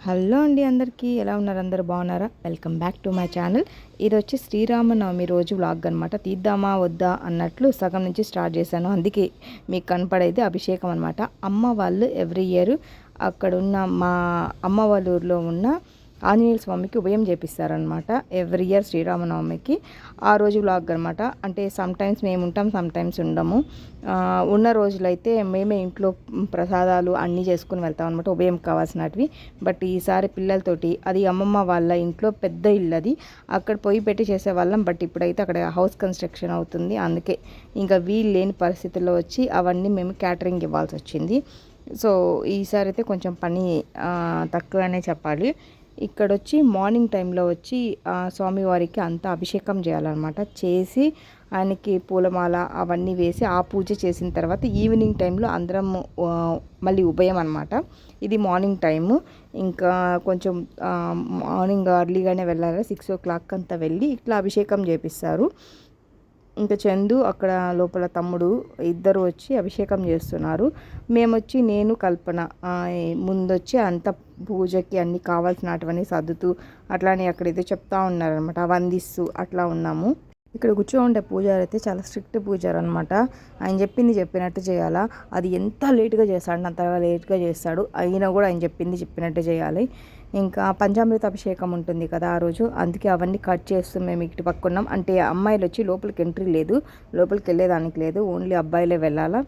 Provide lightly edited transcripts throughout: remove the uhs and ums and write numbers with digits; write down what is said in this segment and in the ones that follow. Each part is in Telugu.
హలో అండి, అందరికీ ఎలా ఉన్నారు? అందరూ బాగున్నారా? Welcome back to my channel. ఇది వచ్చి శ్రీరామనవమి రోజు వ్లాగ్ అనమాట. తీద్దామా వద్దా అన్నట్లు సగం నుంచి స్టార్ట్ చేశాను. అందుకే మీకు కనపడేది అభిషేకం అనమాట. అమ్మ వాళ్ళు ఎవ్రీ ఇయర్ అక్కడున్న మా అమ్మ వాళ్ళ ఊరిలో ఉన్న ఆంజనేయ స్వామికి ఉభయం చేపిస్తారనమాట. ఎవ్రీ ఇయర్ శ్రీరామనవమికి ఆ రోజు వ్లాగ్ అనమాట. అంటే సమ్టైమ్స్ మేము ఉంటాం, సమ్టైమ్స్ ఉండము. ఉన్న రోజులైతే మేమే ఇంట్లో ప్రసాదాలు అన్నీ చేసుకుని వెళ్తాం అనమాట, ఉభయం కావాల్సినవి. బట్ ఈసారి పిల్లలతోటి, అది అమ్మమ్మ వాళ్ళ ఇంట్లో పెద్ద ఇల్లు, అది అక్కడ పొయ్యి పెట్టి చేసేవాళ్ళం. బట్ iప్పుడైతే అక్కడ హౌస్ కన్స్ట్రక్షన్ అవుతుంది. అందుకే ఇంకా వీలు లేని పరిస్థితుల్లో వచ్చి అవన్నీ మేము క్యాటరింగ్ ఇవ్వాల్సి వచ్చింది. సో ఈసారి అయితే కొంచెం పని తక్కువనే చెప్పాలి. ఇక్కడ వచ్చి మార్నింగ్ టైంలో వచ్చి స్వామివారికి అంతా అభిషేకం చేయాలన్నమాట. చేసి ఆయనకి పూలమాల అవన్నీ వేసి ఆ పూజ చేసిన తర్వాత ఈవినింగ్ టైంలో అందరం మళ్ళీ ఉభయం అనమాట. ఇది మార్నింగ్ టైము. ఇంకా కొంచెం మార్నింగ్ ఎర్లీగానే వెళ్ళాలి, 6 o'clock అంతా వెళ్ళి ఇట్లా అభిషేకం చేపిస్తారు. ఇంకా చందు అక్కడ లోపల తమ్ముడు ఇద్దరు వచ్చి అభిషేకం చేస్తున్నారు. మేమొచ్చి నేను కల్పన ముందొచ్చి అంత పూజకి అన్నీ కావాల్సినటువన్నీ సర్దుతూ అట్లానే అక్కడైతే చెప్తా ఉన్నారనమాట, వందిస్తూ అట్లా ఉన్నాము. ఇక్కడ కూర్చోండే పూజారి అయితే చాలా స్ట్రిక్ట్ పూజారు అనమాట. ఆయన చెప్పింది చెప్పినట్టు చేయాలా. అది ఎంత లేట్గా చేస్తాడు, అంతగా లేట్గా చేస్తాడు. అయినా కూడా ఆయన చెప్పింది చెప్పినట్టు చేయాలి. ఇంకా పంచామృత అభిషేకం ఉంటుంది కదా ఆ రోజు, అందుకే అవన్నీ కట్ చేస్తూ మేము ఇటు పక్కున్నాం. అంటే అమ్మాయిలు వచ్చి లోపలికి ఎంట్రీ లేదు, లోపలికి వెళ్ళేదానికి లేదు, ఓన్లీ అబ్బాయిలే వెళ్ళాలా.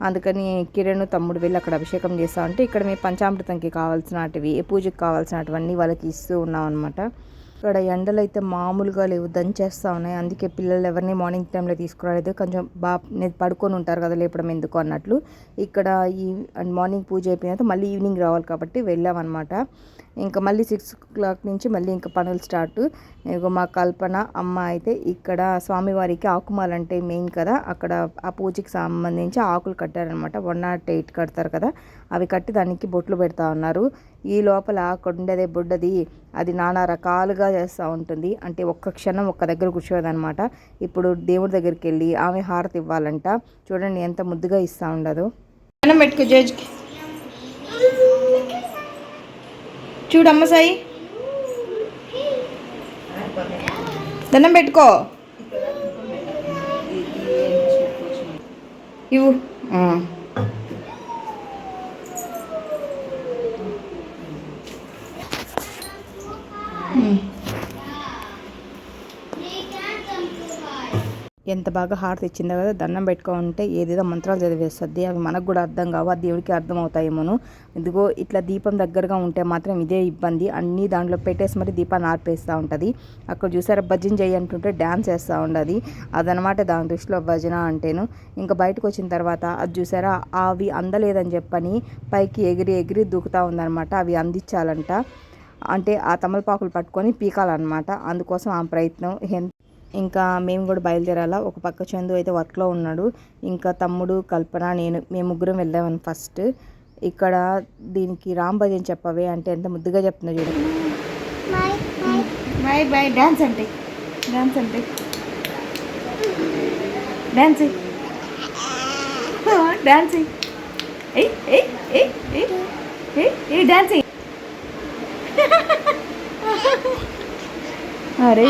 అందుకని కిరణ్ తమ్ముడు వెళ్ళి అక్కడ అభిషేకం చేస్తా ఉంటే ఇక్కడ మేము పంచామృతంకి కావాల్సినటివి, పూజకి కావాల్సినటువన్నీ వాళ్ళకి ఇస్తూ ఉన్నాం అనమాట. ఇక్కడ ఎండలు అయితే మామూలుగా లేవు, దంచేస్తూ ఉన్నాయి. అందుకే పిల్లలు ఎవరిని మార్నింగ్ టైంలో తీసుకురాలేదు. కొంచెం బాగా పడుకొని ఉంటారు కదా, లేపడం ఎందుకు అన్నట్లు. ఇక్కడ ఈ మార్నింగ్ పూజ అయిపోయిన మళ్ళీ ఈవినింగ్ రావాలి కాబట్టి వెళ్ళామన్నమాట. ఇంకా మళ్ళీ 6 o'clock నుంచి మళ్ళీ ఇంకా పనులు స్టార్ట్. ఇక మా కల్పన అమ్మ అయితే ఇక్కడ స్వామివారికి ఆకుమాలు అంటే మెయిన్ కదా, అక్కడ ఆ పూజకి సంబంధించి ఆకులు కట్టారనమాట. 108 కడతారు కదా, అవి కట్టి దానికి బొట్లు పెడతా ఉన్నారు. ఈ లోపల కొండదే బుడ్డది అది నానా రకాలుగా చేస్తూ ఉంటుంది. అంటే ఒక్క క్షణం ఒక్క దగ్గర కూర్చోదనమాట. ఇప్పుడు దేవుడి దగ్గరికి వెళ్ళి ఆమె హారతి ఇవ్వాలంట. చూడండి ఎంత ముద్దుగా ఇస్తూ ఉండదు. దండం పెట్టుకో జడ్జ్కి, చూడమ్మ సాయి, దండం పెట్టుకో, ఇవ్వు. ఎంత బాగా హారతి ఇచ్చిందో కదా, దండం పెట్టుకుంటే ఏదేదో మంత్రాలు చదివేస్తుంది. అవి మనకు కూడా అర్థం కావు, ఆ దేవుడికి అర్థం అవుతాయేమోను. ఇదిగో ఇట్లా దీపం దగ్గరగా ఉంటే మాత్రం ఇదే ఇబ్బంది. అన్నీ దాంట్లో పెట్టేసి మరి దీపాన్ని ఆర్పేస్తూ ఉంటుంది. అక్కడ చూసారా భజన చేయి అంటుంటే డ్యాన్స్ వేస్తూ ఉండదు. అదనమాట దాని దృష్టిలో భజన అంటేను. ఇంకా బయటకు వచ్చిన తర్వాత అది చూసారా, అవి అందలేదని చెప్పని పైకి ఎగిరి ఎగిరి దూకుతూ ఉందనమాట. అవి అందించాలంట, అంటే ఆ తమలపాకులు పట్టుకొని పీకాలన్నమాట. అందుకోసం ఆ ప్రయత్నం. ఇంకా మేము కూడా బయలుదేరాలా. ఒక పక్క చందు అయితే వర్క్లో ఉన్నాడు, ఇంకా తమ్ముడు కల్పన మేము ముగ్గురం వెళ్ళామని ఫస్ట్. ఇక్కడ దీనికి రామ్ భజన్ చెప్పవే అంటే ఎంత ముద్దుగా చెప్తున్నా చూడు. బాయ్ బాయ్ డ్యాన్స్ అంటే డ్యాన్స్ అంటే డ్యాన్స్ డ్యాన్స్ డ్యాన్స్. అరే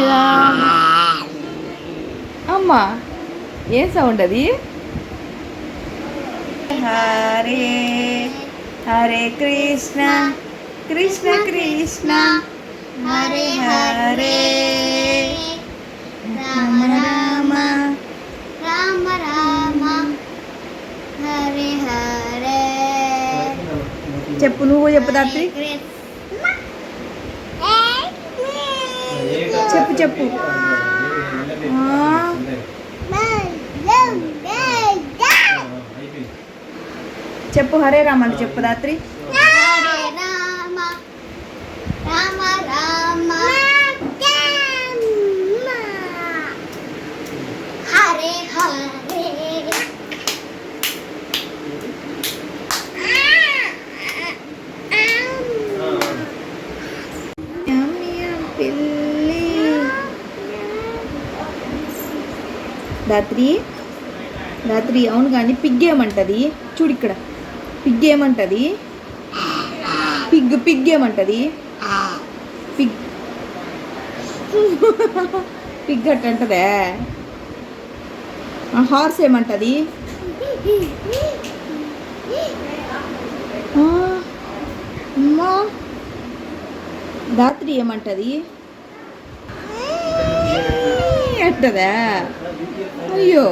అమ్మా ఏం సౌండ్ అది? హరే హరే కృష్ణ కృష్ణ కృష్ణ హరే హరే రామ రామ రామ రామ హరే హరే. చెప్పు, నువ్వు చెప్పు దాత్రి, చెప్పు చెప్పు. చెప్పు హరే రామ అంటే చెప్పు దాత్రి. హరే రామ రామ రామ హరే హరే. దాత్రి దాత్రి అవును కానీ పిగ్ ఏమంటుంది చూడు, ఇక్కడ పిగ్ ఏమంటుంది? పిగ్ పిగ్ ఏమంటది? పిగ్ పిగ్ అంటదే. హార్స్ ఏమంటది? అమ్మా దాత్రి ఏమంటది? అంటదా? అయ్యో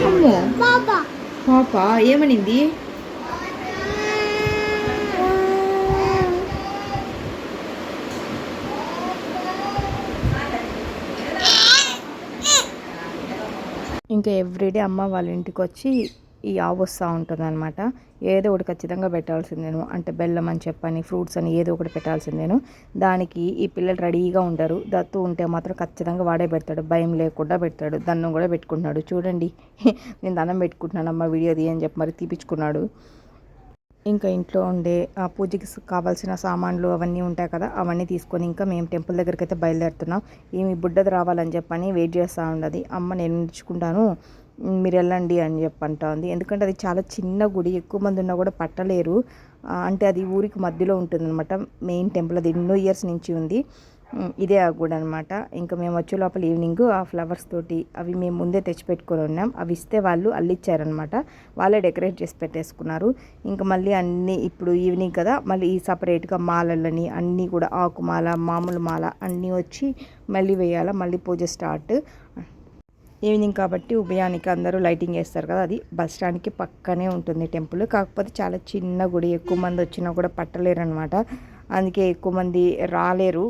అమ్మో పాప ఏమనింది? ఇంకా ఎవ్రీడే అమ్మ వాళ్ళ ఇంటికి వచ్చి ఈ ఆవు వస్తూ ఉంటుంది అనమాట. ఏదో ఒకటి ఖచ్చితంగా పెట్టాల్సిందేను, అంటే బెల్లం అని చెప్పని ఫ్రూట్స్ అని ఏదో ఒకటి పెట్టాల్సిందేను. దానికి ఈ పిల్లలు రెడీగా ఉంటారు. దత్తు ఉంటే మాత్రం ఖచ్చితంగా వాడే పెడతాడు, భయం లేకుండా పెడతాడు. దండం కూడా పెట్టుకుంటున్నాడు చూడండి. నేను దండం పెట్టుకుంటున్నాను అమ్మ వీడియో అని చెప్పి మరి తీపించుకున్నాడు. ఇంకా ఇంట్లో ఉండే పూజకి కావాల్సిన సామాన్లు అవన్నీ ఉంటాయి కదా, అవన్నీ తీసుకొని ఇంకా మేము టెంపుల్ దగ్గరికి అయితే బయలుదేరుతున్నాం. ఏమి బుడ్డది రావాలని చెప్పని వెయిట్ చేస్తూ ఉండదు. అమ్మ నేను నిలుచుకుంటాను మీరు వెళ్ళండి అని చెప్పి అంటా ఉంది. ఎందుకంటే అది చాలా చిన్న గుడి, ఎక్కువ మంది ఉన్నా కూడా పట్టలేరు. అంటే అది ఊరికి మధ్యలో ఉంటుందన్నమాట. మెయిన్ టెంపుల్ అది ఎన్నో ఇయర్స్ నుంచి ఉంది. ఇదే ఆ గుడి అనమాట. ఇంకా మేము వచ్చే లోపల ఈవినింగ్ ఆ ఫ్లవర్స్ తోటి అవి మేము ముందే తెచ్చిపెట్టుకొని ఉన్నాం. అవి ఇస్తే వాళ్ళు అల్లిచ్చారనమాట. వాళ్ళే డెకరేట్ చేసి పెట్టేసుకున్నారు. ఇంకా మళ్ళీ అన్నీ ఇప్పుడు ఈవినింగ్ కదా, మళ్ళీ ఈ సపరేట్గా మాలలని అన్నీ కూడా ఆకుమాల మామూలు మాల అన్నీ వచ్చి మళ్ళీ వేయాలి. మళ్ళీ పూజ స్టార్ట్. ఈవినింగ్ కాబట్టి ఉభయానికి అందరూ లైటింగ్ వేస్తారు కదా, అది బస్ స్టాండ్కి పక్కనే ఉంటుంది టెంపుల్. కాకపోతే చాలా చిన్న గుడి, ఎక్కువ మంది వచ్చినా కూడా పట్టలేరు అనమాట. అందుకే ఎక్కువ మంది రాలేరు.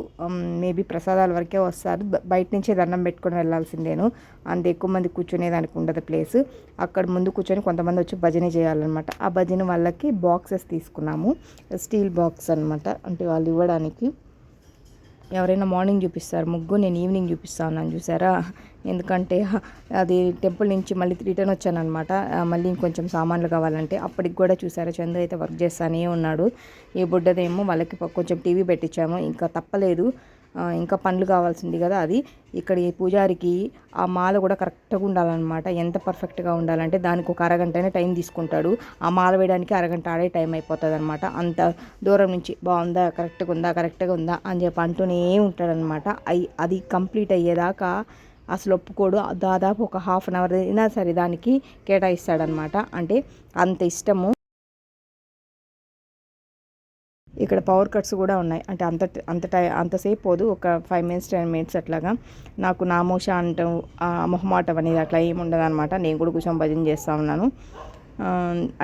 మేబీ ప్రసాదాల వరకే వస్తారు. బయట నుంచే దండం పెట్టుకొని వెళ్ళాల్సిందేను. అంత ఎక్కువ మంది కూర్చునేదానికి ఉండదు ప్లేస్. అక్కడ ముందు కూర్చొని కొంతమంది వచ్చి భజన చేయాలన్నమాట. ఆ భజన వాళ్ళకి బాక్సెస్ తీసుకున్నాము, స్టీల్ బాక్స్ అనమాట. అంటే వాళ్ళు ఇవ్వడానికి ఎవరైనా మార్నింగ్ చూపిస్తారు ముగ్గు, నేను ఈవినింగ్ చూపిస్తా ఉన్నాను చూసారా. ఎందుకంటే అది టెంపుల్ నుంచి మళ్ళీ రిటర్న్ వచ్చానమాట. మళ్ళీ ఇంకొంచెం సామాన్లు కావాలంటే అప్పటికి కూడా చూసారా చందు అయితే వర్క్ చేస్తానే ఉన్నాడు. ఈ బుడ్డదేమో వాళ్ళకి కొంచెం టీవీ పెట్టించాము, ఇంకా తప్పలేదు. ఇంకా పండ్లు కావాల్సింది కదా, అది ఇక్కడ ఈ పూజారికి ఆ మాల కూడా కరెక్ట్గా ఉండాలన్నమాట. ఎంత పర్ఫెక్ట్గా ఉండాలంటే దానికి ఒక అరగంటనే టైం తీసుకుంటాడు. ఆ మాల వేయడానికి అరగంట ఆడే టైం అయిపోతుంది అనమాట. అంత దూరం నుంచి బాగుందా, కరెక్ట్గా ఉందా అని చెప్పి అంటూనే ఉంటాడనమాట. అది కంప్లీట్ అయ్యేదాకా అసలు ఒప్పుకోడు. దాదాపు ఒక హాఫ్ అన్ అవర్ అయినా సరే దానికి కేటాయిస్తాడనమాట. అంటే అంత ఇష్టము. ఇక్కడ పవర్ కట్స్ కూడా ఉన్నాయి. అంటే అంతసేపు పోదు, ఒక 5 minutes 10 minutes అట్లాగా. నాకు నామోష అంటాం మొహమాటం అనేది అట్లా ఏమి ఉండదు అనమాట. నేను కూడా కూర్చొని భజన చేస్తూ ఉన్నాను.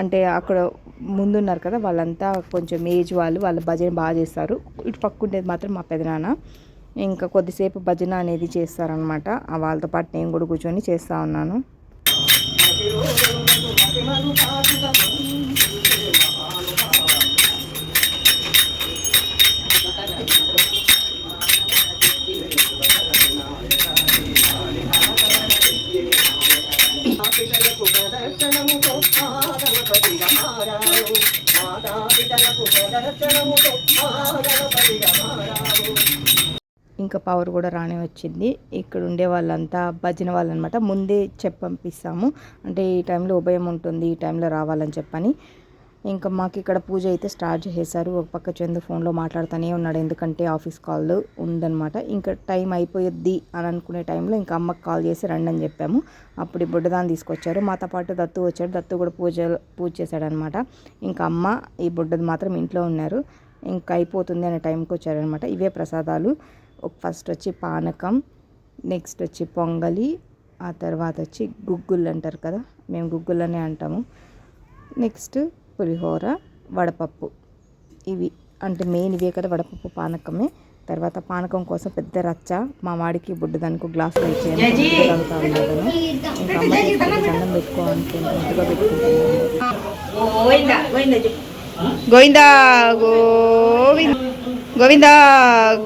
అంటే అక్కడ ముందున్నారు కదా వాళ్ళంతా కొంచెం ఏజ్ వాళ్ళు భజన బాగా చేస్తారు. ఇటు పక్కుండేది మాత్రం మా పెదనాన్న. ఇంకా కొద్దిసేపు భజన అనేది చేస్తారనమాట. వాళ్ళతో పాటు నేను కూడా కూర్చొని చేస్తూ ఉన్నాను. ఇంకా పవర్ కూడా రానే వచ్చింది. ఇక్కడ ఉండే వాళ్ళంతా భజన వాళ్ళనమాట. ముందే పంపిస్తాము, అంటే ఈ టైంలో ఉభయం ఉంటుంది, ఈ టైంలో రావాలని చెప్పని. ఇంకా మాకు ఇక్కడ పూజ అయితే స్టార్ట్ చేశారు. ఒక పక్క చందు ఫోన్లో మాట్లాడుతూనే ఉన్నాడు, ఎందుకంటే ఆఫీస్ కాల్ ఉందన్నమాట. ఇంకా టైం అయిపోయిద్ది అని అనుకునే టైంలో ఇంకా అమ్మకి కాల్ చేసి రండి అని చెప్పాము. అప్పుడు ఈ బుడ్డదాన్ని తీసుకొచ్చారు. మాతో పాటు దత్తు వచ్చాడు. దత్తు కూడా పూజ చేశాడనమాట. ఇంకా అమ్మ ఈ బుడ్డది మాత్రం ఇంట్లో ఉన్నారు. ఇంకా అయిపోతుంది అనే టైంకి వచ్చారనమాట. ఇవే ప్రసాదాలు. ఫస్ట్ వచ్చి పానకం, నెక్స్ట్ వచ్చి పొంగలి, ఆ తర్వాత వచ్చి గుగ్గుళ్ళు అంటారు కదా, మేము గుగ్గుళ్ళనే అంటాము. నెక్స్ట్ పులిహోర, వడపప్పు. ఇవి అంటే మెయిన్ ఇవే కదా, వడపప్పు పానకమే. తర్వాత పానకం కోసం పెద్ద రచ్చ మా వాడికి బుడ్డదానికి గ్లాసులో ఇచ్చేయాలి. తాగుతా ఉన్నాను. ఇంకా అమ్మ దండం పెట్టుకోవాలంటే ముద్దుగా పెట్టుకుంటున్నాను. గోవిందా గోవిందా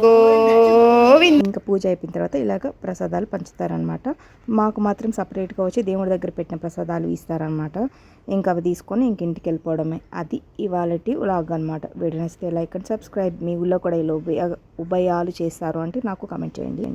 గోవింద. ఇంకా పూజ అయిపోయిన తర్వాత ఇలాగ ప్రసాదాలు పంచుతారనమాట. మాకు మాత్రం సపరేట్గా వచ్చి దేవుడి దగ్గర పెట్టిన ప్రసాదాలు ఇస్తారనమాట. ఇంకా అవి తీసుకొని ఇంక ఇంటికి వెళ్ళిపోవడమే. అది ఇవాళటి వ్లాగ్ అనమాట. వీడియో నచ్చితే లైక్ అండ్ సబ్స్క్రైబ్. మీ ఊళ్ళో కూడా ఇలా ఉభయాలు చేస్తారు అంటే నాకు కామెంట్ చేయండి.